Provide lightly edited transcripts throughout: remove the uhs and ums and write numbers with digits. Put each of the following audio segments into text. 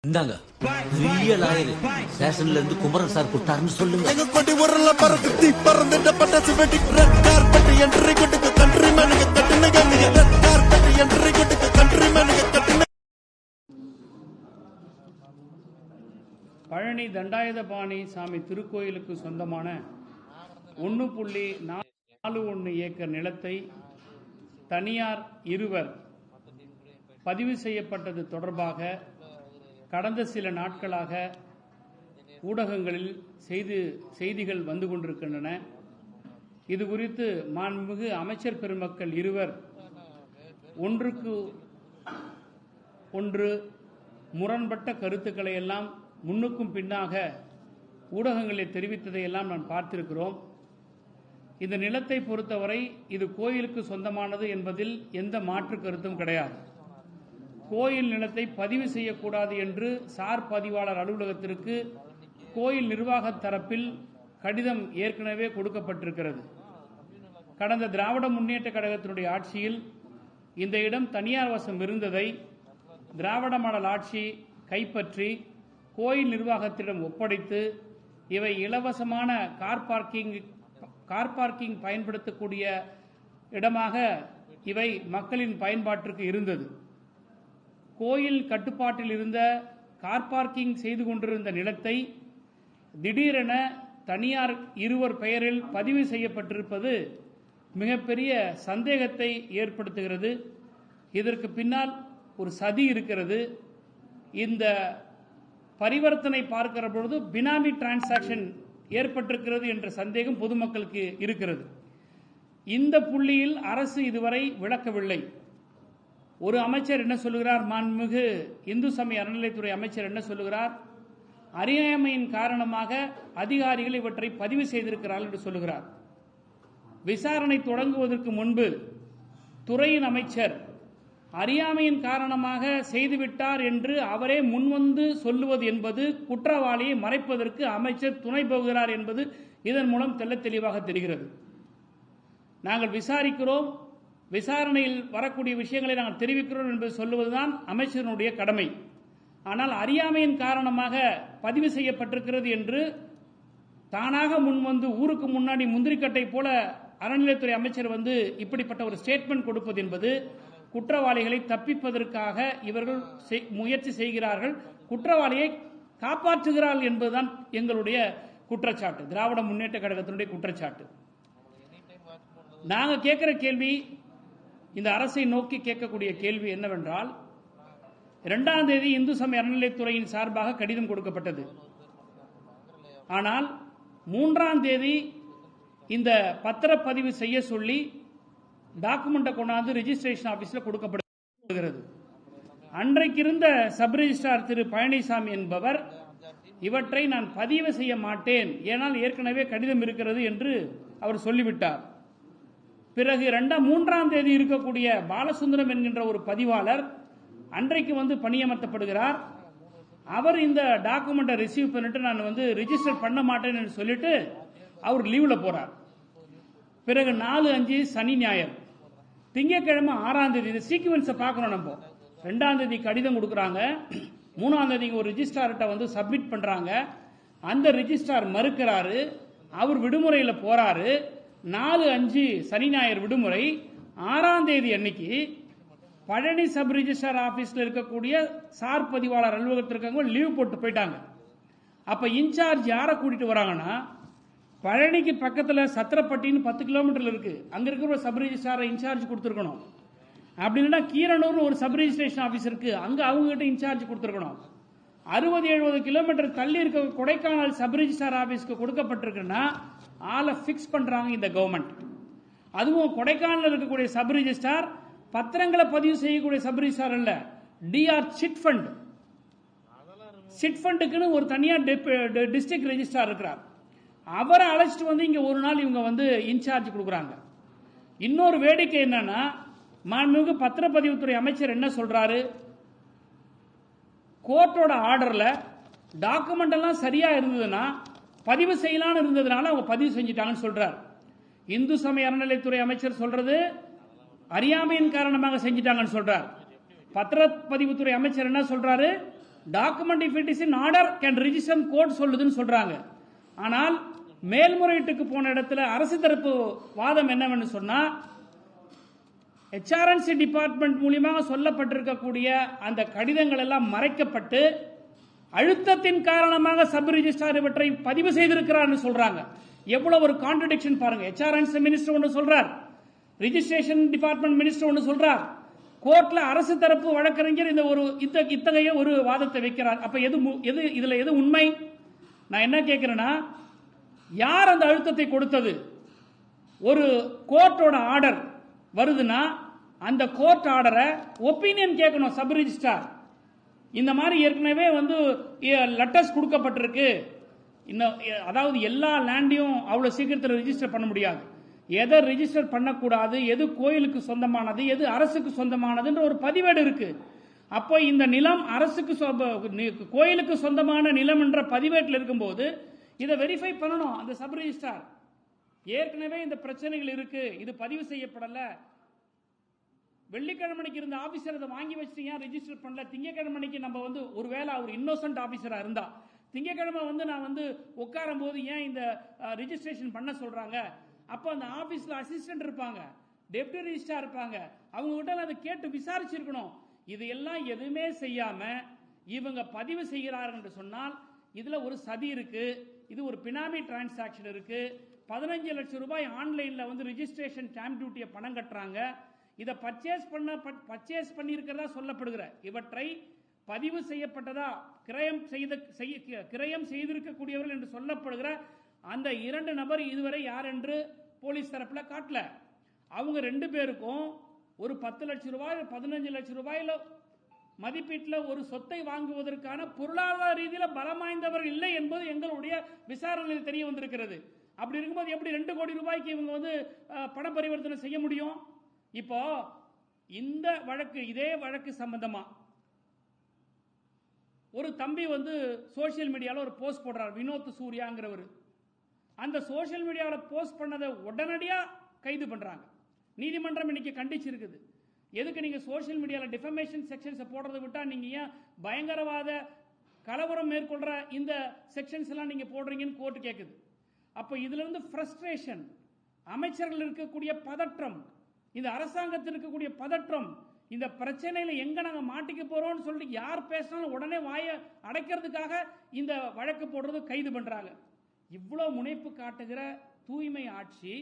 இந்தாங்க பெரிய லாயர் ஸ்டேஷன்ல இருந்து குமரன் சார் கொடுத்தாருன்னு சொல்லுங்க. எங்க கொடி ஊரல பறக்குத்தி பறந்துட்ட பட்டாசு வெட்டி ரெட் கார்பெட் என்ட்ரி கொடுக்க கண்ட்ரி மேனுக்கு கட்டுன கண்ணிக ரெட் கார்பெட் என்ட்ரி கொடுக்க கண்ட்ரி மேனுக்கு கட்டுன. பழனி தண்டாயுதபாணி சாமி திருக்கோயிலுக்கு சொந்தமான 1.41 ஏக்கர் நிலத்தை தனியார் இருவர் பதிவு செய்யப்பட்டது தொடர்பாக கடந்த சில நாட்களாக ஊடகங்களில் செய்திகள் வந்து கொண்டிருக்கின்றன. இது குறித்து மாண்புமிகு அமைச்சர் பெருமக்கள் இருவர் ஒன்றுக்கு ஒன்று முரண்பட்ட கருத்துக்களை எல்லாம் முன்னுக்கும் பின்னாக ஊடகங்களில் தெரிவித்ததையெல்லாம் நான் பார்த்திருக்கிறோம். இந்த நிலத்தை பொறுத்தவரை இது கோயிலுக்கு சொந்தமானது என்பதில் எந்த மாற்று கருத்தும் கிடையாது. கோயில் நிலத்தை பதிவு செய்யக்கூடாது என்று சார் பதிவாளர் அலுவலகத்திற்கு கோயில் நிர்வாக தரப்பில் கடிதம் ஏற்கனவே கொடுக்கப்பட்டிருக்கிறது. கடந்த திராவிட முன்னேற்ற கழகத்தினுடைய ஆட்சியில் இந்த இடம் தனியார் வசம் இருந்ததை திராவிட மாடல் ஆட்சி கைப்பற்றி கோயில் நிர்வாகத்திடம் ஒப்படைத்து இவை இலவசமான கார் பார்க்கிங் பயன்படுத்தக்கூடிய இடமாக இவை மக்களின் பயன்பாட்டிற்கு இருந்தது. கோயில் கட்டுப்பாட்டில் இருந்த கார் பார்க்கிங் செய்து கொண்டிருந்த நிலத்தை திடீரென தனியார் இருவர் பெயரில் பதிவு செய்யப்பட்டிருப்பது மிகப்பெரிய சந்தேகத்தை ஏற்படுத்துகிறது. இதற்கு பின்னால் ஒரு சதி இருக்கிறது. இந்த பரிவர்த்தனை பார்க்கிற பொழுது பினாமி டிரான்சாக்ஷன் ஏற்பட்டிருக்கிறது என்ற சந்தேகம் பொதுமக்களுக்கு இருக்கிறது. இந்த புள்ளியில் அரசு இதுவரை விளக்கவில்லை. ஒரு அமைச்சர் என்ன சொல்லுகிறார், மாண்புமிகு இந்து சமய அறநிலையத்துறை அமைச்சர் என்ன சொல்லுகிறார், அறியாமையின் காரணமாக அதிகாரிகள் இவற்றை பதிவு செய்திருக்கிறார்கள் என்று சொல்லுகிறார். விசாரணை தொடங்குவதற்கு முன்பு துறையின் அமைச்சர் அறியாமையின் காரணமாக செய்துவிட்டார் என்று அவரே முன்வந்து சொல்லுவது என்பது குற்றவாளியை மறைப்பதற்கு அமைச்சர் துணை போகிறார் என்பது இதன் மூலம் தெள்ளத் தெளிவாக தெரிகிறது. நாங்கள் விசாரிக்கிறோம், விசாரணையில் வரக்கூடிய விஷயங்களை நாங்கள் தெரிவிக்கிறோம் என்பது சொல்லுவதுதான் அமைச்சரினுடைய கடமை. ஆனால் அறியாமையின் காரணமாக பதிவு செய்யப்பட்டிருக்கிறது என்று தானாக முன்வந்து ஊருக்கு முன்னாடி முந்திரிக்கட்டை போல அறநிலையத்துறை அமைச்சர் வந்து இப்படிப்பட்ட ஒரு ஸ்டேட்மெண்ட் கொடுப்பது என்பது குற்றவாளிகளை தப்பிப்பதற்காக இவர்கள் முயற்சி செய்கிறார்கள், குற்றவாளியை காப்பாற்றுகிறார்கள் என்பதுதான் எங்களுடைய குற்றச்சாட்டு, திராவிட முன்னேற்ற கழகத்தினுடைய குற்றச்சாட்டு. நாங்கள் கேட்கிற கேள்வி, இந்த அரசை நோக்கி கேட்கக்கூடிய கேள்வி என்னவென்றால், 2ஆம் தேதி இந்து சமய அறநிலையத்துறையின் சார்பாக கடிதம் கொடுக்கப்பட்டது. ஆனால் 3ஆம் தேதி இந்த பத்திரப்பதிவு செய்ய சொல்லி டாக்குமெண்ட்டை கொண்டாந்து ரெஜிஸ்ட்ரேஷன் ஆபீஸில் கொடுக்கப்படுகிறது. அன்றைக்கு இருந்த சப் ரெஜிஸ்ட்ரார் திரு பழனிசாமி என்பவர் இவற்றை நான் பதிவு செய்ய மாட்டேன், ஏனால் ஏற்கனவே கடிதம் இருக்கிறது என்று அவர் சொல்லிவிட்டார். பிறகு 3ஆம் தேதி இருக்கக்கூடிய பாலசுந்தரம் என்கின்ற ஒரு பதிவாளர் அன்றைக்கு வந்து பணியமர்த்தப்படுகிறார். அவர் இந்த டாக்குமெண்ட்டை ரிசீவ் பண்ணிட்டு நான் வந்து ரெஜிஸ்டர் பண்ண மாட்டேன் என்று சொல்லிட்டு அவர் லீவ்ல போறார். பிறகு 4-5 சனி ஞாயிறு, திங்கட்கிழமை 6ஆம் தேதி, இந்த சீக்வன்ஸை பார்க்கணும். நம்ம 2ஆம் தேதி கடிதம் கொடுக்குறாங்க, 3ஆம் தேதி ஒரு ரெஜிஸ்ட்ரார்கிட்ட வந்து சப்மிட் பண்றாங்க. அந்த ரெஜிஸ்ட்ரார் மறுக்கிறாரு, அவர் விடுமுறையில் போறாரு. 4-5 சனி ஞாயிறு விடுமுறை. 6ஆம் தேதி அன்னைக்கு பழனி சப் ரிஜிஸ்ட்ரார் ஆபீஸ்ல இருக்கக்கூடிய சார் பதிவாளர் அலுவலகத்திற்கு லீவ் போட்டு போயிட்டாங்க. அப்ப இன்சார்ஜ் யாரை கூட்டிட்டு வராங்கன்னா, பழனிக்கு பக்கத்தில் சத்திரப்பட்டின்னு 10 கிலோமீட்டர் இருக்கு, அங்க இருக்கிற ஒரு சப் ரிஜிஸ்ட்ராரை இன்சார்ஜ் கொடுத்துருக்கணும். அப்படி இல்லைன்னா கீரனூர் ஒரு சப் ரிஜிஸ்ட்ரேஷன் ஆபீஸ் இருக்கு, அங்க அவங்க கிட்ட இன்சார்ஜ் கொடுத்துருக்கணும். 60-70 கிலோமீட்டர் தள்ளி இருக்க கொடைக்கானல் சப் ரிஜிஸ்ட்ரார் ஆபீஸ்க்கு கொடுக்கப்பட்டிருக்குன்னா ஆளை பிக்ஸ் பண்றாங்க இந்த கவர்மெண்ட். அதுவும் கொடைக்கானல் இருக்கக்கூடிய சப் ரிஜிஸ்ட்ரார் பத்திரங்களை பதிவு செய்யக்கூடிய சப் ரிஜிஸ்ட்ரார் அல்ல, டிஆர் சிட் ஃபண்ட். சிட் ஃபண்டுக்குன்னு ஒரு தனியார் டிஸ்ட்ரிக்ட் ரெஜிஸ்ட்ரார் இருக்கிறார். அவரை அழைச்சிட்டு வந்து இங்க ஒரு நாள் இவங்க வந்து இன்சார்ஜ் கொடுக்குறாங்க. இன்னொரு வேடிக்கை என்னன்னா, மாண்புமிகு பத்திரப்பதிவுத்துறை அமைச்சர் என்ன சொல்றாரு, கோர்ட்டோட ஆர்டர்ல டாக்குமெண்ட் எல்லாம் சரியா இருந்ததுன்னா பதிவு செய்யலான்னு இருந்ததுனால அவங்க பதிவு செஞ்சிட்டாங்கன்னு சொல்றார். இந்து சமய அறநிலையத்துறை அமைச்சர் சொல்றது அறியாமையின் காரணமாக செஞ்சிட்டாங்கன்னு சொல்றார். பத்திரப்பதிவுத்துறை அமைச்சர் என்ன சொல்றாரு, document if it is in order can register court சொல்லுதுன்னு சொல்றாங்க. ஆனால் மேல்முறையீட்டுக்கு போன இடத்துல அரசு தரப்பு வாதம் என்னவென்று சொன்னா, HRNC டிபார்ட்மெண்ட் மூலியமாக சொல்லப்பட்டிருக்கக்கூடிய அந்த கடிதங்கள் எல்லாம் மறைக்கப்பட்டு அழுத்தத்தின் காரணமாக சப் ரிஜிஸ்ட்ரார் இவற்றை பதிவு செய்திருக்கிறார் சொல்றாங்க. எவ்வளவு ஒரு கான்ட்ரடிக்ஷன் பாருங்க. HRNC மினிஸ்டர் ஒன்று சொல்றார், ரிஜிஸ்ட்ரேஷன் டிபார்ட்மெண்ட் மினிஸ்டர் ஒன்று சொல்றார், கோர்ட்ல அரசு தரப்பு வழக்கறிஞர் இந்த ஒரு இத்தகைய ஒரு வாதத்தை வைக்கிறார். அப்ப இதுல எது உண்மை? நான் என்ன கேட்கிறேன்னா, யார் அந்த அழுத்தத்தை கொடுத்தது? ஒரு கோர்ட்டோட ஆர்டர் வருதுன்னா அந்த கோர்ட் ஆர்டரை ஒப்பீனியன் கேட்கணும் சப் ரிஜிஸ்ட்ரார். இந்த மாதிரி ஏற்கனவே லெட்டர்ஸ் கொடுக்கப்பட்டிருக்கு, அதாவது எல்லா லேண்டையும் அவ்வளவு சீக்கிரத்தில் ரிஜிஸ்டர் பண்ண முடியாது, எதை ரிஜிஸ்டர் பண்ணக்கூடாது, எது கோயிலுக்கு சொந்தமானது, எது அரசுக்கு சொந்தமானதுன்ற ஒரு பதிவேடு இருக்கு. அப்போ இந்த நிலம் அரசுக்கு கோயிலுக்கு சொந்தமான நிலம் என்ற பதிவேட்டில் இருக்கும்போது இதை வெரிஃபை பண்ணணும் அந்த சப் ரிஜிஸ்ட்ரார். ஏற்கனவே இந்த பிரச்சனைகள் இருக்கு, இது பதிவு செய்யப்படல, வெள்ளிக்கிழமைக்கு இருந்த ஆபீசர் அதை வாங்கி வச்சிட்டீங்க, ரெஜிஸ்டர் பண்ணல, திங்கக்கிழமைக்கு நம்ம ஒருவேளை அவர் இன்னோசன்ட் ஆபீசரா இருந்தா திங்கக்கிழமை நான் உட்காரும் போது ஏன் இந்த ரெஜிஸ்ட்ரேஷன் பண்ண சொல்றாங்க? அப்போ அந்த ஆபீஸ்ல அசிஸ்டன்ட் இருப்பாங்க, டெப்டி ரிஜிஸ்ட்ரார் இருப்பாங்க, அவங்க கிட்ட அதை கேட்டு விசாரிச்சிருக்கணும். இது எல்லாம் எதுவுமே செய்யாம இவங்க பதிவு செய்கிறார்கள் என்று சொன்னால் இதுல ஒரு சதி இருக்கு, இது ஒரு பினாமி டிரான்சாக்ஷன் இருக்கு. 15 லட்சம் ரூபாய் ஆன்லைன்ல ரெஜிஸ்ட்ரேஷன் ஸ்டாம்ப் டியூட்டியை பணம் கட்டுறாங்க. இதை பர்ச்சேஸ் பண்ணி இருக்கிறதா சொல்லப்படுகிற இவற்றை பதிவு செய்யப்பட்டதா கிரயம் செய்திருக்கக்கூடியவர்கள் என்று சொல்லப்படுகிற அந்த 2 நபர் இதுவரை யார் என்று போலீஸ் தரப்புல காட்டல. அவங்க 2 பேருக்கும் ஒரு 10 லட்சம் ரூபாய் 15 லட்சம் ரூபாயில மதிப்பீட்டில் ஒரு சொத்தை வாங்குவதற்கான பொருளாதார ரீதியில் பலம் வாய்ந்தவர்கள் இல்லை என்பது எங்களுடைய விசாரணையில் தெரிய வந்திருக்கிறது. அப்படி இருக்கும்போது எப்படி 2 கோடி ரூபாய்க்கு இவங்க பண பரிவர்த்தனை செய்ய முடியும்? இப்போ இந்த வழக்கு, இதே வழக்கு சம்பந்தமா ஒரு தம்பி சோசியல் மீடியாவில் ஒரு போஸ்ட் போடுறார், வினோத் சூர்யாங்கிறவர். அந்த சோசியல் மீடியாவில் போஸ்ட் பண்ணதை உடனடியாக கைது பண்றாங்க. நீதிமன்றம் இன்னைக்கு கண்டிச்சிருக்குது. எதுக்கு நீங்க சோசியல் மீடியாவில் டிஃபமேஷன் செக்ஷன்ஸ் போடுறதை விட்டா நீங்க ஏன் பயங்கரவாத கலவரம் மேற்கொள்ற இந்த செக்ஷன்ஸ் எல்லாம் நீங்க போடுறீங்கன்னு கோர்ட் கேட்குது. அப்ப இதுல இருந்து ஃப்ரஸ்ட்ரேஷன், அமைச்சர்கள் இருக்கக்கூடிய பதற்றம், இந்த அரசாங்கத்தில் இருக்கக்கூடிய பதற்றம், இந்த பிரச்சனையில எங்க நாங்க மாட்டிக்க போறோம்னு சொல்லிட்டு யார் பேசினாலும் உடனே வாயை அடைக்கிறதுக்காக இந்த வழக்கு போடுறது, கைது பண்றாங்க. இவ்வளவு முனைப்பு காட்டுகிற தூய்மை ஆட்சி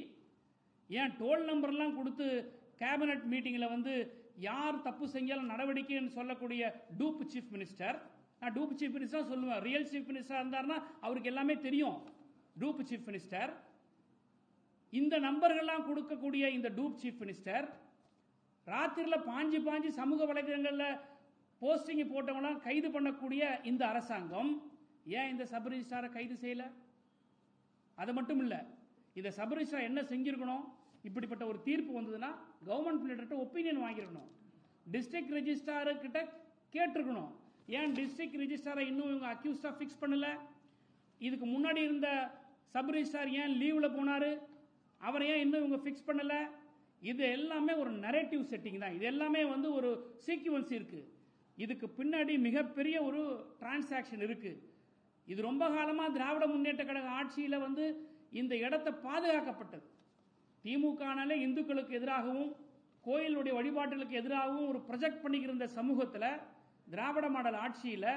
ஏன் டோல் நம்பர்லாம் கொடுத்து கேபினட் மீட்டிங்ல யார் தப்பு செஞ்சாலும் நடவடிக்கைன்னு சொல்லக்கூடிய டூப் சீஃப் மினிஸ்டர், நான் டூப் சீஃப் மினிஸ்டர் சொல்லுவேன், ரியல் சீஃப் மினிஸ்டர் இருந்தாருன்னா அவருக்கு எல்லாமே தெரியும். டூப் சீஃப் மினிஸ்டர் இந்த நம்பர்கள்லாம் கொடுக்கக்கூடிய இந்த டூப் சீஃப் மினிஸ்டர் ராத்திரில பாஞ்சு சமூக வலைதளங்கள்ல போஸ்டிங் போட்டவங்களாம் கைது பண்ணக்கூடிய இந்த அரசாங்கம் ஏன் இந்த சப் ரிஜிஸ்ட்ராரை கைது செய்யல? அது மட்டும் இல்ல, இந்த சப் ரிஜிஸ்ட்ரார் என்ன செஞ்சிருக்கணும்? இப்படிப்பட்ட ஒரு தீர்ப்பு வந்ததுன்னா கவர்மெண்ட் பிளேட்டர் ஒப்பீனியன் வாங்கிருக்கணும், டிஸ்ட்ரிக்ட் ரெஜிஸ்ட்ரார் கிட்ட கேட்டிருக்கணும். ஏன் டிஸ்ட்ரிக்ட் ரெஜிஸ்ட்ராரை இன்னும் இவங்க அக்யூஸ்டா ஃபிக்ஸ் பண்ணல? இதுக்கு முன்னாடி இருந்த சப் ரிஜிஸ்ட்ரார் ஏன் லீவ்ல போனாரு? அவரை ஏன் இன்னும் இவங்க ஃபிக்ஸ் பண்ணல? இது எல்லாமே ஒரு நரேட்டிவ் செட்டிங் தான். இது எல்லாமே ஒரு சீக்வன்ஸ் இருக்கு. இதுக்கு பின்னாடி மிகப்பெரிய ஒரு டிரான்சாக்ஷன் இருக்கு. இது ரொம்ப காலமா திராவிட முன்னேற்ற கழக ஆட்சியில இந்த இடத்தை பாதுகாக்கப்பட்டது. திமுகனாலே இந்துக்களுக்கு எதிராகவும் கோயிலுடைய வழிபாட்டுகளுக்கு எதிராகவும் ஒரு ப்ரொஜெக்ட் பண்ணிக்கிற சமூகத்தில் திராவிட மாடல் ஆட்சியில்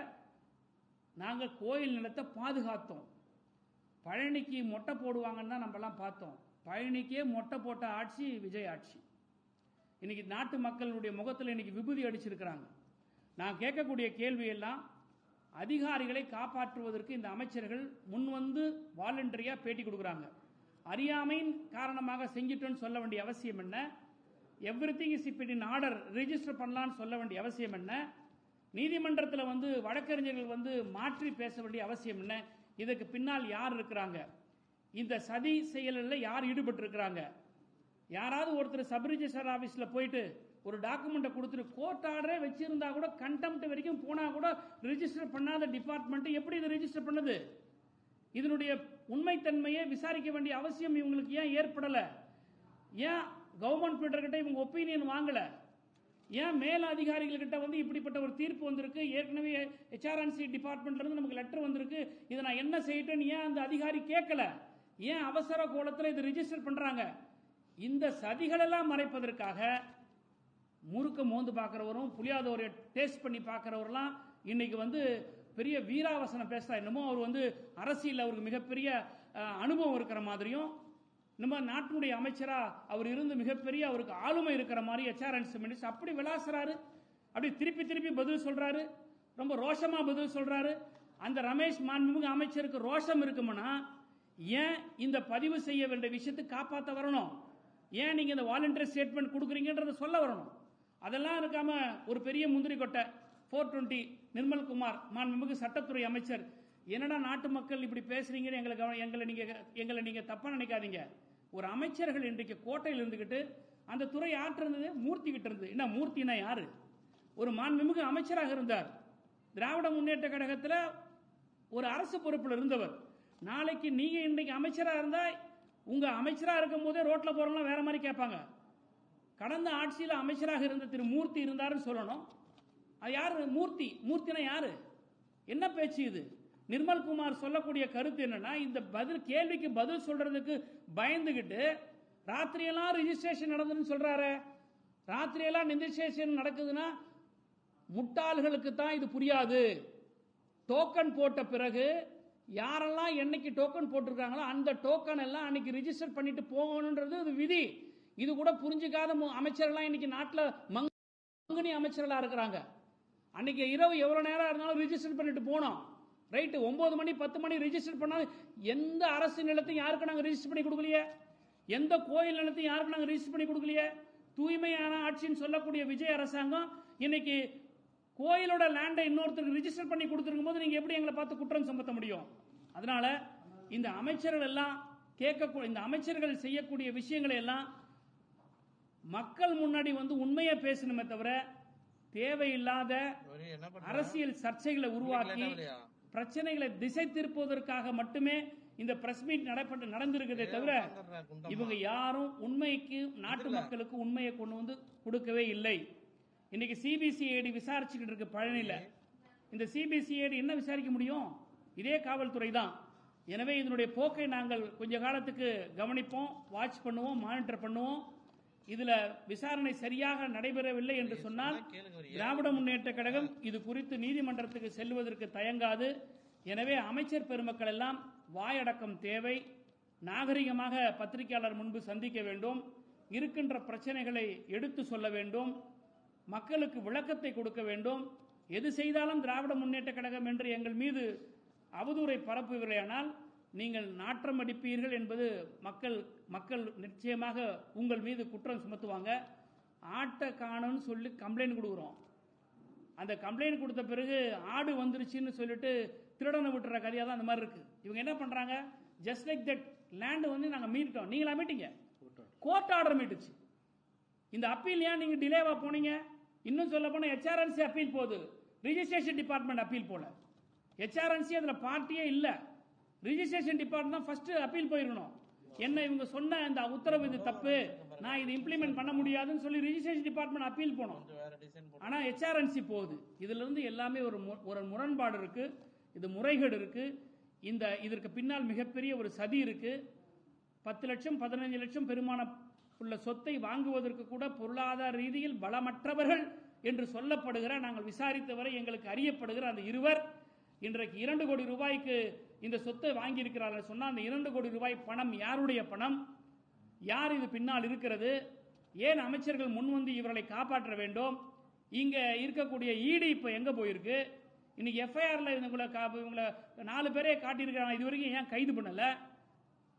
நாங்கள் கோயில் நிலத்தை பாதுகாத்தோம். பழனிக்கு மொட்டை போடுவாங்கன்னு தான் நம்மலாம் பார்த்தோம். பழனிக்கே மொட்டை போட்ட ஆட்சி விஜய் ஆட்சி. இன்னைக்கு நாட்டு மக்களுடைய முகத்தில் இன்னைக்கு விபூதி அடிச்சிருக்கிறாங்க. நான் கேட்கக்கூடிய கேள்வி எல்லாம், அதிகாரிகளை காப்பாற்றுவதற்கு இந்த அமைச்சர்கள் முன் வாலண்டரியா பேட்டி கொடுக்குறாங்க. அறியாமையின் காரணமாக செஞ்சிட்டோன்னு சொல்ல வேண்டிய அவசியம் என்ன? Everything is in order, register பண்ணலான்னு சொல்ல வேண்டிய அவசியம் என்ன? நீதிமன்றத்தில் வழக்கறிஞர்கள் மாற்றி பேச வேண்டிய அவசியம் என்ன? இதுக்கு பின்னால் யார் இருக்கிறாங்க? இந்த சதி செயலில் யார் ஈடுபட்டு இருக்கிறாங்க? யாராவது ஒருத்தர் சப் ரிஜிஸ்டர் ஆபீஸ்ல போயிட்டு ஒரு டாக்குமெண்ட்டை கொடுத்துட்டு கோர்ட் ஆர்டரே வச்சிருந்தா கூட, கண்டெம்ட் வரைக்கும் போனா கூட ரிஜிஸ்டர் பண்ணாத டிபார்ட்மெண்ட் எப்படி இதை ரிஜிஸ்டர் பண்ணுது? இதனுடைய உண்மைத்தன்மையை விசாரிக்க வேண்டிய அவசியம் இவங்களுக்கு ஏன் ஏற்படல? ஏன் கவர்மெண்ட் கிட்ட இவங்க ஒப்பீனியன் வாங்கல? ஏன் மேல் அதிகாரிகள்கிட்ட வந்து இப்படிப்பட்ட ஒரு தீர்ப்பு வந்திருக்கு, ஏற்கனவே HRNC டிபார்ட்மெண்ட்ல இருந்து நமக்கு லெட்டர் வந்திருக்கு, இதை நான் என்ன செய்யட்டும், ஏன் அந்த அதிகாரி கேட்கல, ஏன் அவசர கோலத்தில் இதை ரிஜிஸ்டர் பண்றாங்க? இந்த சதிகளெல்லாம் மறைப்பதற்காக முறுக்க மோந்து பார்க்கிறவரும் புளியாதோரை டேஸ்ட் பண்ணி பார்க்கிறவரெல்லாம் இன்னைக்கு வந்து பெரிய வீராவசனம் பேசுறா. என்னமோ அவர் வந்து அரசியல் அவருக்கு மிகப்பெரிய அனுபவம் இருக்கிற மாதிரியும், நம்ம நாட்டினுடைய அமைச்சரா அவர் இருந்து மிகப்பெரிய அவருக்கு ஆளுமை இருக்கிற மாதிரி HRNC மினிஸ்டர் அப்படி விளாசுறாரு, அப்படி திருப்பி திருப்பி பதில் சொல்றாரு, ரொம்ப ரோஷமா பதில் சொல்றாரு. அந்த ரமேஷ் மாண்புமிகு அமைச்சருக்கு ரோஷம் இருக்குமானா ஏன் இந்த பதிவு செய்ய வேண்டிய விஷயத்தை காப்பாற்ற வரணும்? ஏன் நீங்க இந்த வாலண்டரி ஸ்டேட்மெண்ட் கொடுக்குறீங்கன்றத சொல்ல வரணும். அதெல்லாம் இருக்காம ஒரு பெரிய முந்திரி கொட்டை 420 நிர்மல்குமார் மாண்புமிகு சட்டத்துறை அமைச்சர், என்னடா நாட்டு மக்கள் இப்படி பேசுறீங்கன்னு எங்களை நீங்க தப்பா நினைக்காதீங்க. ஒரு அமைச்சர்கள் இன்றைக்கு கோட்டையில் இருந்துகிட்டு அந்த துறை ஆற்று இருந்தது மூர்த்தி கிட்ட இருந்தது. என்ன மூர்த்தினா யாரு? ஒரு மாண்புமிகு அமைச்சராக இருந்தார், திராவிட முன்னேற்ற கழகத்தில் ஒரு அரசு பொறுப்பில் இருந்தவர். நாளைக்கு நீங்க இன்னைக்கு அமைச்சரா இருந்தா உங்க அமைச்சரா இருக்கும் போதே ரோட்ல போறவங்க வேற மாதிரி கேட்பாங்க. கடந்த ஆட்சியில் அமைச்சராக இருந்த திரு மூர்த்தி இருந்தாருன்னு சொல்லணும். அது யாரு மூர்த்தி? மூர்த்தினா யாரு? என்ன பேச்சு இது? நிர்மல்குமார் சொல்லக்கூடிய கருத்து என்னன்னா, இந்த பதில் கேள்விக்கு பதில் சொல்றதுக்கு பயந்துகிட்டு ராத்திரியெல்லாம் ரிஜிஸ்ட்ரேஷன் நடந்ததுன்னு சொல்றாரு. ராத்திரியெல்லாம் ரிஜிஸ்ட்ரேஷன் நடக்குதுன்னா முட்டாள்களுக்கு தான் இது புரியாது. டோக்கன் போட்ட பிறகு யாரெல்லாம் என்னைக்கு டோக்கன் போட்டிருக்காங்களோ அந்த டோக்கன் எல்லாம் அன்னைக்கு ரிஜிஸ்டர் பண்ணிட்டு போகணுன்றது இது விதி. இது கூட புரிஞ்சுக்காத அமைச்சர்கள்லாம் இன்னைக்கு நாட்டில் மங்கனி அமைச்சர்களா இருக்கிறாங்க. அன்னைக்கு இரவு எவ்வளவு நேரம் இருந்தாலும் ரிஜிஸ்டர் பண்ணிட்டு போனோம். ரைட்டு 9 மணி 10 மணி ரிஜிஸ்டர் பண்ணாலும் எந்த அரசு நிலத்தையும் யாருக்கு நாங்கள் ரிஜிஸ்டர் பண்ணி கொடுக்கலையே, எந்த கோயில் நிலத்தையும் யாருக்கு நாங்கள் ரிஜிஸ்டர் பண்ணி கொடுக்கலையே. தூய்மையான ஆட்சின்னு சொல்லக்கூடிய விஜய் அரசாங்கம் இன்னைக்கு கோயிலோட லேண்டை இன்னொருத்தருக்கு ரிஜிஸ்டர் பண்ணி கொடுத்துருக்கும் போது நீங்க எப்படி எங்களை பார்த்து குற்றம் சுமத்த முடியும்? அதனால இந்த அமைச்சர்கள் எல்லாம் இந்த அமைச்சர்கள் செய்யக்கூடிய விஷயங்களை எல்லாம் மக்கள் முன்னாடி வந்து உண்மையை பேசணுமே தவிர தேவையில்லாத அரசியல் சர்ச்சைகளை உருவாக்கி பிரச்சனைகளை திசை திருப்புவதற்காக மட்டுமே இந்த பிரஸ் மீட் நடந்திருக்கிறதே தவிர இவங்க யாரும் உண்மைக்கு நாட்டு மக்களுக்கு உண்மையை கொண்டு வந்து கொடுக்கவே இல்லை. இன்னைக்கு சிபிசிஐடி விசாரிச்சுக்கிட்டு இருக்கு பழனியில. இந்த சிபிசிஐடி என்ன விசாரிக்க முடியும்? இதே காவல்துறை தான். எனவே இதனுடைய போக்கை நாங்கள் கொஞ்ச காலத்துக்கு கவனிப்போம், வாட்ச் பண்ணுவோம், மானிட்டர் பண்ணுவோம். இதுல விசாரணை சரியாக நடைபெறவில்லை என்று சொன்னால் திராவிட முன்னேற்ற கழகம் இது குறித்து நீதிமன்றத்துக்கு செல்வதற்கு தயங்காது. எனவே அமைச்சர் பெருமக்கள் எல்லாம் வாயடக்கம் தேவை. நாகரிகமாக பத்திரிகையாளர் முன்பு சந்திக்க வேண்டும், இருக்கின்ற பிரச்சனைகளை எடுத்து சொல்ல வேண்டும், மக்களுக்கு விளக்கத்தை கொடுக்க வேண்டும். எது செய்தாலும் திராவிட முன்னேற்ற கழகம் என்று எங்கள் மீது அவதூறை பரப்புவீர்களானால் நீங்கள் நாற்றம் அடிப்பீர்கள் என்பது மக்கள் நிச்சயமாக உங்கள் மீது குற்றம் சுமத்துவாங்க. ஆட்டை காணும்னு சொல்லி கம்ப்ளைண்ட் கொடுக்குறோம். அந்த கம்ப்ளைண்ட் கொடுத்த பிறகு ஆடு வந்துருச்சுன்னு சொல்லிட்டு திருடனை விட்டுற கதையாக தான் அந்த மாதிரி இருக்கு. இவங்க என்ன பண்றாங்க? ஜஸ்ட் லைக் தட் லேண்ட் வந்து நாங்கள் மீட்டோம், நீங்களா மீட்டீங்க? Court order மீட்டுச்சு. இந்த அப்பீல் ஏன் நீங்க டிலேவா போனீங்க? இன்னும் சொல்ல போனா HRNC அப்பீல் போகுது, ரிஜிஸ்ட்ரேஷன் டிபார்ட்மெண்ட் அப்பீல் போல. HRNC அதுல பார்ட்டியே இல்ல, ரிஜிஸ்ட்ரேஷன் டிபார்ட்மெண்ட் தான் ஃபர்ஸ்ட் அப்பீல் போயிருக்கணும். என்ன இவங்க சொன்ன இந்த உத்தரவு இது தப்பு, நான் இதை இம்ப்ளிமெண்ட் பண்ண முடியாதுன்னு சொல்லி ரிஜிஸ்ட்ரேஷன் டிபார்ட்மெண்ட் அப்பீல் போனோம். ஆனா HRNC போகுது. இதுல இருந்து எல்லாமே ஒரு முரண்பாடு இருக்கு, இது முறைகேடு இருக்கு. இதற்கு பின்னால் மிகப்பெரிய ஒரு சதி இருக்கு. 10 லட்சம் 15 லட்சம் பெருமான உள்ள சொத்தை வாங்குவதற்கு கூட பொருளாதார ரீதியில் பலமற்றவர்கள் என்று சொல்லப்படுகிற, நாங்கள் விசாரித்தவரை எங்களுக்கு அறியப்படுகிற அந்த இருவர் இன்றைக்கு 2 கோடி ரூபாய்க்கு இந்த சொத்தை வாங்கி இருக்கிறார்கள் சொன்னால் அந்த 2 கோடி ரூபாய் பணம் யாருடைய பணம்? யார் இது பின்னால் இருக்கிறது? ஏன் அமைச்சர்கள் முன்வந்து இவர்களை காப்பாற்ற வேண்டும்? இங்க இருக்கக்கூடிய ஈடு இப்ப எங்க போயிருக்கு? இன்னைக்கு எஃப்ஐஆர்ல இவங்களை 4 பேரே காட்டியிருக்கிறாங்க, இதுவரைக்கும் ஏன் கைது பண்ணல?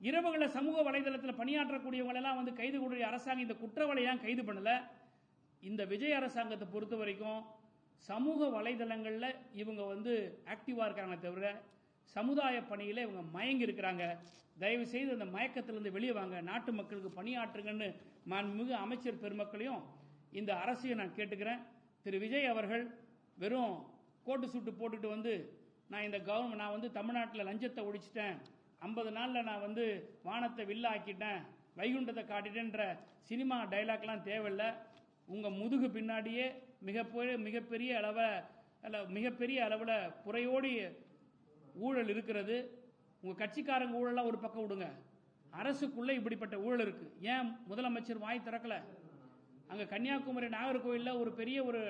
இரவுகளை சமூக வலைதளத்தில் பணியாற்றக்கூடியவங்க எல்லாம் வந்து கைது கூடிய அரசாங்கம் இந்த குற்றவாளி ஏன் கைது பண்ணல? இந்த விஜய் அரசாங்கத்தை பொறுத்த வரைக்கும் சமூக வலைதளங்கள்ல இவங்க வந்து ஆக்டிவா இருக்காங்க தவிர சமுதாய பணியில இவங்க மயங்கி இருக்கிறாங்க. தயவு செய்து அந்த மயக்கத்திலிருந்து வெளியே வாங்க, நாட்டு மக்களுக்கு பணியாற்றுங்கன்னு மாண்புமிகு அமைச்சர் பெருமக்களையும் இந்த அரசையும் நான் கேட்டுக்கிறேன். திரு விஜய் அவர்கள் வெறும் கோட்டு சூட்டு போட்டுட்டு வந்து நான் வந்து தமிழ்நாட்டில் லஞ்சத்தை ஒழிச்சிட்டேன், 50 நாள்ல நான் வந்து வானத்தை வில்ல ஆக்கிட்டேன், வைகுண்டத்தை காட்டிட்டேன்ற சினிமா டைலாக்லாம் தேவையில்லை. உங்க முதுகு பின்னாடியே மிகப்பெரிய அளவில் புறையோடி ஊழல் இருக்கிறது. உங்க கட்சிக்காரங்க ஊழலாம் ஒரு பக்கம் விடுங்க, அரசுக்குள்ள இப்படிப்பட்ட ஊழல் இருக்கு. ஏன் முதலமைச்சர் வாய் திறக்கல? அங்க கன்னியாகுமரி நாகர்கோவில்ல ஒரு பெரிய ஒரு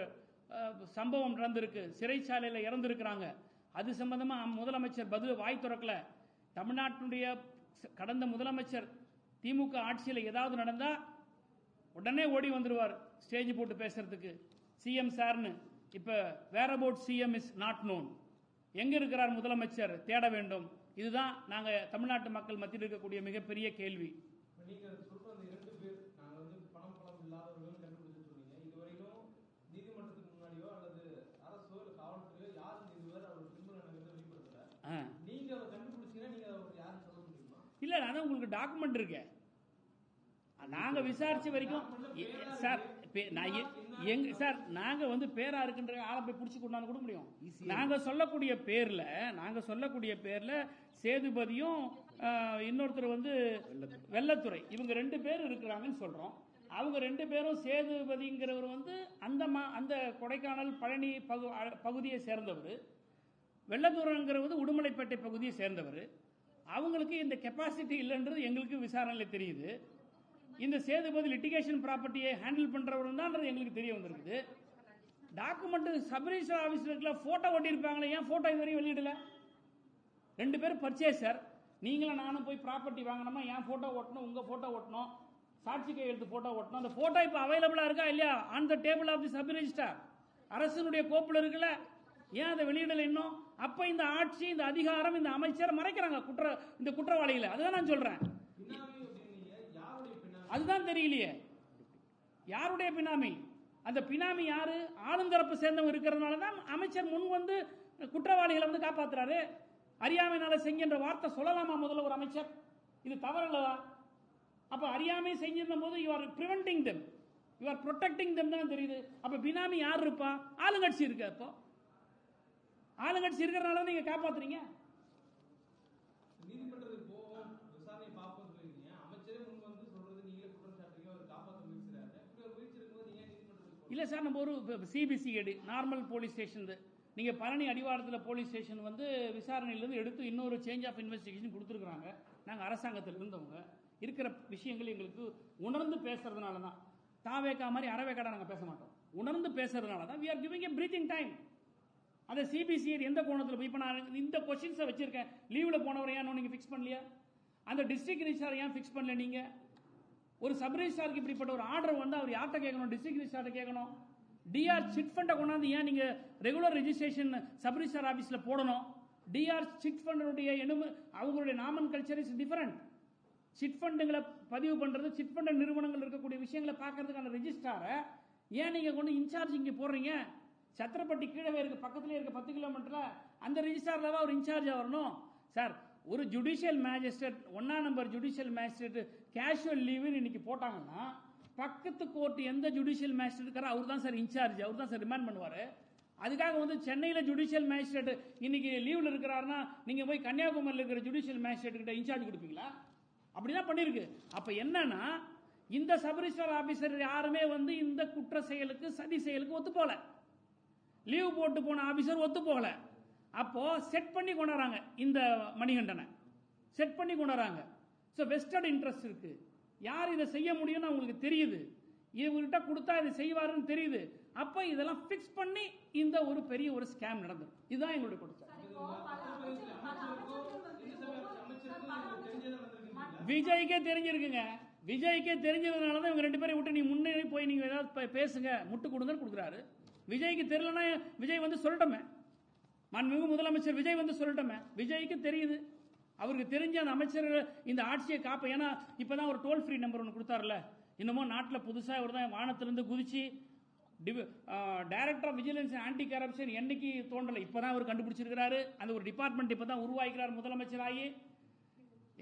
சம்பவம் நடந்திருக்கு, சிறைச்சாலையில் இறந்திருக்கிறாங்க. அது சம்பந்தமா முதலமைச்சர் வாய் திறக்கல. தமிழ்நாட்டினுடைய கடந்த முதலமைச்சர் திமுக ஆட்சியில் ஏதாவது நடந்தா உடனே ஓடி வந்துருவார் ஸ்டேஜ் போட்டு பேசுறதுக்கு, சிஎம் சார்னு. இப்ப whereabouts CM is not known. எங்க இருக்கிறார் முதலமைச்சர்? தேட வேண்டும். இதுதான் நாங்க தமிழ்நாட்டு மக்கள் மத்தியில் இருக்கக்கூடிய மிகப்பெரிய கேள்வி. நீங்க சொல்ற அந்த 2 பேர் நாங்க பணம் இல்லாதவர்கள் கண்டுபிடிச்சு சொன்னீங்க. இதுவரைக்கும் நீதிமன்றத்துக்கு முன்னாடியோ அல்லது அரசோ இல்ல காவல்துறையோ யாரும் இதுவரை அவர் பின்புலங்களை வெளிப்படுத்தல. நீங்க அதை கண்டுபிடிச்சீங்கன்னா நீங்க யாரும் சொல்ல முடியுமா? இல்ல, அதான் உங்களுக்கு டாக்குமெண்ட் இருக்கு. நாங்க விசாரிச்ச வரைக்கும் சார் நாங்க பேரா இருக்குன்ற ஆளை போய் பிடிச்சு கொண்டாந்து கூட முடியும். நாங்க சொல்லக்கூடிய பேர்ல சேதுபதியும் இன்னொருத்தர் வெள்ளத்துறை, இவங்க 2 பேர் இருக்கிறாங்கன்னு சொல்றோம். அவங்க 2 பேரும் சேதுபதிங்கிறவர் அந்த கொடைக்கானல் பழனி பகுதியை சேர்ந்தவர், வெள்ளத்துறைங்கிறவர் உடுமலைப்பேட்டை பகுதியை சேர்ந்தவர். அவங்களுக்கு இந்த கெப்பாசிட்டி இல்லைன்றது எங்களுக்கு விசாரணையில் தெரியுது. இந்த சேதுபதி லிட்டிகேஷன் ப்ராப்பர்ட்டியை ஹேண்டில் பண்றவர் தான் எங்களுக்கு தெரிய வந்திருக்குது. டாக்குமெண்ட் சப் ரிஜிஸ்டர் ஆபீஸ்ல இருக்கல, போட்டோ ஒட்டி இருப்பாங்களே, ஏன் போட்டோ இதுவரையும் வெளியிடல? 2 பேரும் பர்ச்சேசர், நீங்களும் நானும் போய் ப்ராப்பர்ட்டி வாங்கணுமா, ஏன் போட்டோ ஓட்டணும், உங்க போட்டோ ஓட்டணும், சாட்சி கையெழுத்து போட்டோ ஓட்டணும். அந்த போட்டோ இப்ப அவைலபிளா இருக்கா இல்லையா? On the table of the sub register, அரசினுடைய கோப்புல இருக்குல்ல, ஏன் அதை வெளியிடல இன்னும்? அப்ப இந்த ஆட்சி, இந்த அதிகாரம், இந்த அமைச்சர் மறைக்கிறாங்க இந்த குற்றவாளிகளை. அதுதான் நான் சொல்றேன். அதுதான் தெரியலையே யாருடைய பினாமி. அந்த பினாமி யாரு? ஆளுந்தரப்பு சேர்ந்தவங்க இருக்கிறதுனால தான் அமைச்சர் முன் குற்றவாளிகளை காப்பாத்துறாரு. அறியாமைனால செஞ்ச வார்த்தை சொல்லலாமா முதல்ல ஒரு அமைச்சர்? இது தவறல்லவா? அப்ப அறியாமை செஞ்சிருந்த போது you are preventing them, you are protecting them தான் தெரியுது. அப்ப பினாமி யார் இருப்பா? ஆளுங்கட்சி இருக்கு. அப்போ ஆளுங்கட்சி இருக்கிறதுனால நீங்க காப்பாத்துறீங்க. நீதிமன்றத்துக்கு போவோம், விசாரணை பார்ப்போம் சொல்றீங்க. அமைச்சரே முன் சொல்றது நீங்களே குற்றம் சாட்டுறீங்க, அவர் காப்பாற்ற முயற்சிறாரு. இப்படி ஒரு முயற்சி இருக்கும்போது நீங்க நீதிமன்றத்துக்கு இல்ல சார், நம்ம ஒரு சிபிசிஐடி நார்மல் போலீஸ் ஸ்டேஷன், நீங்க பழனி அடிவாரத்தில் போலீஸ் ஸ்டேஷன் விசாரணையிலிருந்து எடுத்து இன்னொரு சேஞ்ச் ஆஃப் இன்வெஸ்டிகேஷன் கொடுத்துருக்காங்க. நாங்கள் அரசாங்கத்தில் இருந்தவங்க இருக்கிற விஷயங்கள் எங்களுக்கு உணர்ந்து பேசுறதுனால தான். தாவேக்கா மாதிரி அறவேக்காடா நாங்கள் பேச மாட்டோம். உணர்ந்து பேசுறதுனால தான் we are giving a breathing time. அந்த சிபிசிஐடி எந்த கோணத்தில் போய் இப்போ நான் இந்த கொஸ்டின்ஸை வச்சிருக்கேன். லீவில் போனவரை ஏன் நீங்க ஃபிக்ஸ் பண்ணலையா? அந்த டிஸ்ட்ரிக்ட் ரிஜிஸ்ட்ரார் ஏன் ஃபிக்ஸ் பண்ணல? நீங்க ஒரு சப் ரிஜிஸ்ட்ராருக்கு இப்படிப்பட்ட ஒரு ஆர்டர் அவர் யார்கிட்ட கேட்கணும்? டிஸ்ட்ரிக்ட் ரிஜிஸ்ட்ரார்ட்ட கேட்கணும். டிஆர் சிட் ஃபண்டை கொண்டாந்து ஏன் நீங்க ரெகுலர் ரெஜிஸ்ட்ரேஷன் சப் ரிஜிஸ்ட்ரார் ஆபீஸ்ல போடணும்? டிஆர் சிட் ஃபண்டுடைய அவங்களுடைய நாமன் கல்ச்சர் இஸ் டிஃபரெண்ட். சிட் ஃபண்டுகளை பதிவு பண்றது, சிட் ஃபண்ட் நிறுவனங்கள் இருக்கக்கூடிய விஷயங்களை பார்க்கறதுக்கான ரெஜிஸ்ட்ராரை ஏன் நீங்க கொண்டு இன்சார்ஜ் இங்க போடுறீங்க? சத்திரப்பட்டி கீழே இருக்கு, பக்கத்திலே இருக்க 10 கிலோமீட்டர்ல அந்த ரிஜிஸ்ட்ரார்ல ஒரு இன்சார்ஜ் வரணும். சார், ஒரு ஜுடிஷியல் மேஜிஸ்ட்ரேட் 1ஆம் number judicial magistrate casual leave இன்னைக்கு போட்டாங்கன்னா பக்கத்து கோர்ட் எந்த ஜுடிஷியல் மேஜிஸ்ட்ரேட் இருக்காரோ அவர் தான் சார் இன்சார்ஜ், அவர் தான் சார் ரிமாண்ட் பண்ணுவாரு. அதுக்காக சென்னையில் ஜுடிஷியல் மேஜிஸ்ட்ரேட் இன்னைக்கு லீவ்ல இருக்கிறாருன்னா நீங்க போய் கன்னியாகுமரியில் இருக்கிற ஜுடிஷியல் மேஜிஸ்ட்ரேட் கிட்ட இன்சார்ஜ் கொடுப்பீங்களா? அப்படிதான் பண்ணிருக்கு. அப்ப என்னன்னா இந்த சப் ரிஜிஸ்ட்ரார் ஆபீசர் யாருமே இந்த குற்ற செயலுக்கு, சதி செயலுக்கு ஒத்து போல. லீவ் போட்டு போன ஆபீசர் ஒத்து போகல. அப்போ செட் பண்ணி கொண்டாடுறாங்க, இந்த மணிகண்டனை செட் பண்ணி கொண்டாடுறாங்க. சோ வெஸ்டட் இன்ட்ரெஸ்ட் இருக்கு. யார் இதை செய்ய முடியும்னு அவங்களுக்கு தெரியுது, இவர்கிட்ட கொடுத்தா இதை செய்வாருன்னு தெரியுது. அப்ப இதெல்லாம் பிக்ஸ் பண்ணி இந்த ஒரு பெரிய ஒரு ஸ்கேம் நடந்தது. இதுதான் எங்களுடைய குற்றச்சாட்டு. விஜய்க்கே தெரிஞ்சிருக்குங்க. விஜய்க்கே தெரிஞ்சதுனாலதான் இவங்க 2 பேரை விட்டு நீ முன்னேறி போய் நீங்க ஏதாவது பேசுங்க, முட்டு கொடுங்கன்னு கொடுக்குறாரு. விஜய்க்கு தெரியலன்னா விஜய் சொல்லட்டமே, மாண்புமிகு முதலமைச்சர் விஜய் சொல்லட்டமே. விஜய்க்கு தெரியுது, அவருக்கு தெரிஞ்ச அந்த அமைச்சர்கள் இந்த ஆட்சியை காப்ப. ஏன்னா இப்பதான் ஒரு டோல் ஃப்ரீ நம்பர் ஒன்று கொடுத்தாருல, இன்னமும் நாட்டில் புதுசா இவர் தான் வானத்திலிருந்து குதிச்சு director of vigilance anti corruption என்னைக்கு தோன்றல, இப்பதான் அவர் கண்டுபிடிச்சிருக்கிறாரு. அந்த ஒரு டிபார்ட்மெண்ட் இப்பதான் உருவாக்கிறார் முதலமைச்சராகி.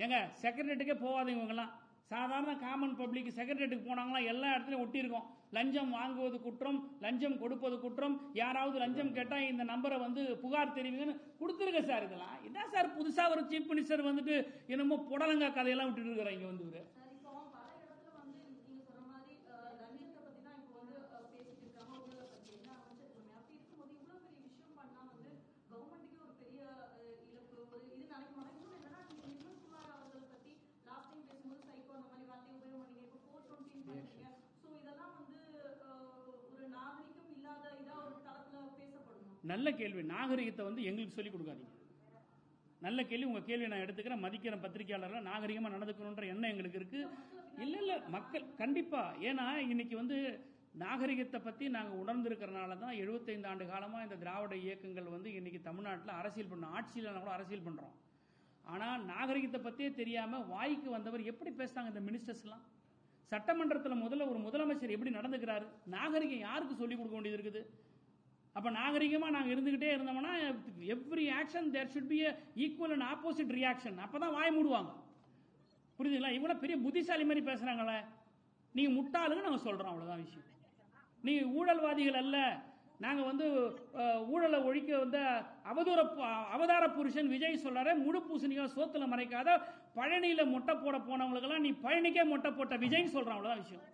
எங்க செக்ரட்டரியேட்டுக்கே போகாதீங்க இவங்கெல்லாம். சாதாரண காமன் பப்ளிக் செக்ரட்டரியேட்டுக்கு போனாங்களா எல்லா இடத்துலயும் ஒட்டி இருக்கும், லஞ்சம் வாங்குவது குற்றம், லஞ்சம் கொடுப்பது குற்றம், யாராவது லஞ்சம் கேட்டா இந்த நம்பரை புகார் தெரிவிங்கன்னு கொடுத்துருக்க சார். இதெல்லாம் இதான் சார் புதுசா ஒரு சீஃப் மினிஸ்டர் என்னமோ புடலங்கா கதையெல்லாம் விட்டுட்டு இருக்கிறாங்க. நல்ல கேள்வி. நாகரிகத்தை வந்து எங்களுக்கு சொல்லிக் கொடுக்காதீங்க. நல்ல கேள்வி. உங்க கேள்வி நான் எடுத்துக்கிறேன், மதிக்கிறேன். பத்திரிகையாளர்கள் நாகரிகமா நடந்துக்கணுன்ற எண்ணம் எங்களுக்கு இருக்கு. இல்ல மக்கள் கண்டிப்பா. ஏன்னா இன்னைக்கு வந்து நாகரிகத்தை பத்தி நாங்க உணர்ந்திருக்கிறனால தான் 75 ஆண்டு காலமா இந்த திராவிட இயக்கங்கள் வந்து இன்னைக்கு தமிழ்நாட்டில் அரசியல் பண்ணோம். ஆட்சியில் கூட அரசியல் பண்றோம். ஆனால் நாகரிகத்தை பத்தியே தெரியாம வாய்க்கு வந்தவர் எப்படி பேசுறாங்க இந்த மினிஸ்டர்ஸ் எல்லாம். சட்டமன்றத்தில் முதல்ல ஒரு முதலமைச்சர் எப்படி நடந்துக்கிறாரு, நாகரிகம் யாருக்கு சொல்லிக் கொடுக்க வேண்டியது இருக்குது? அப்ப நாகரிகமா நாங்க இருந்துகிட்டே இருந்தோம்னா every action there should be equal and opposite reaction. அப்பதான் வாய் மூடுவாங்க. புரியுதுங்களா? இவ்வளவு பெரிய புத்திசாலி மாதிரி பேசுறாங்களே, நீங்க முட்டாளுங்க நாங்க சொல்றோம், அவ்வளவுதான் விஷயம். நீங்க ஊழல்வாதிகள் அல்ல. நாங்க வந்து ஊழலை ஒழிக்க வந்து அவதார புருஷன் விஜய் சொல்றாரு, முழு பூசணிக்கா சோத்துல மறைக்காத பழனியில மொட்டை போட போனவங்களுக்கெல்லாம் நீ பழனிக்கே மொட்டை போட்ட விஜய் சொல்றான், அவ்வளவுதான் விஷயம்.